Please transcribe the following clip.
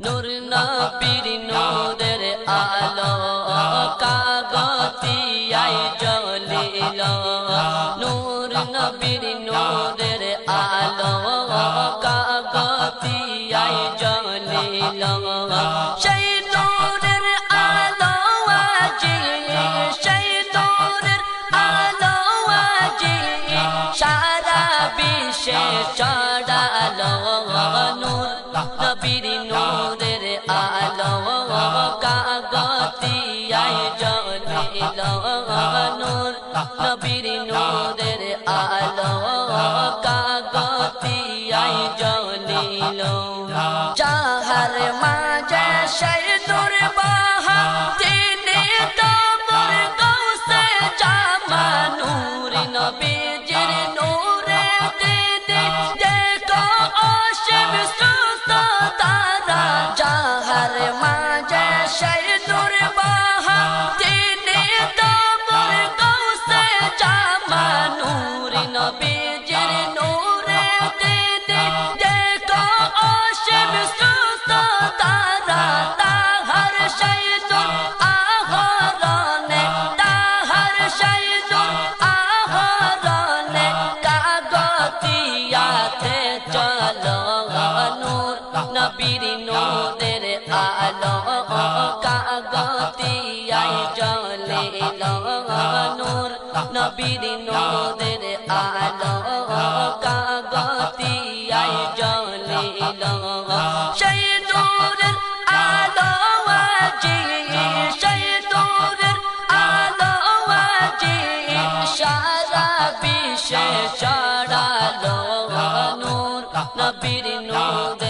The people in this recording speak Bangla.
নূর নবীর নূরের আলো কাগতিয়ায় জ্বলিল নূর নবীর নূরের আলো কাগতিয়ায় জ্বলিল সেই নূরের আলো আজি সেই নূরের আলো আজি সারা বিশ্বে ছড়ালো নূর নবীর নূরের আলো কাগতিয়ায় জ্বলিল নূর নবীর নূরের আলো কাগতিয়ায় জ্বলিল যাহার মাঝে সেই নূর বাহা তিনি তবর গৌসে জামা নূর নবীজির নূরে দিদি দেখো অসীম সুস্থ তারা যাহার মাঝে সেই নূর বাহা তিনি তবর গৌসে জামা নূর নবীজির নূরে দিদি দেখো অসীম সুস্থ তারা তাহার সেই নূর আহরণে তাহার সেই নূর আহরণে কাগতিয়াতে চলো নূর নবীর নূরের আলো কাগতিয়ায় জ্বলিল নূর নবীর নূরের আলো কাগতিয়ায় জ্বলিল সেই নূরের আলো আজি সেই নূরের আলো আজি সারা বিশ্বে ছড়ালো নূর নবীর নূরের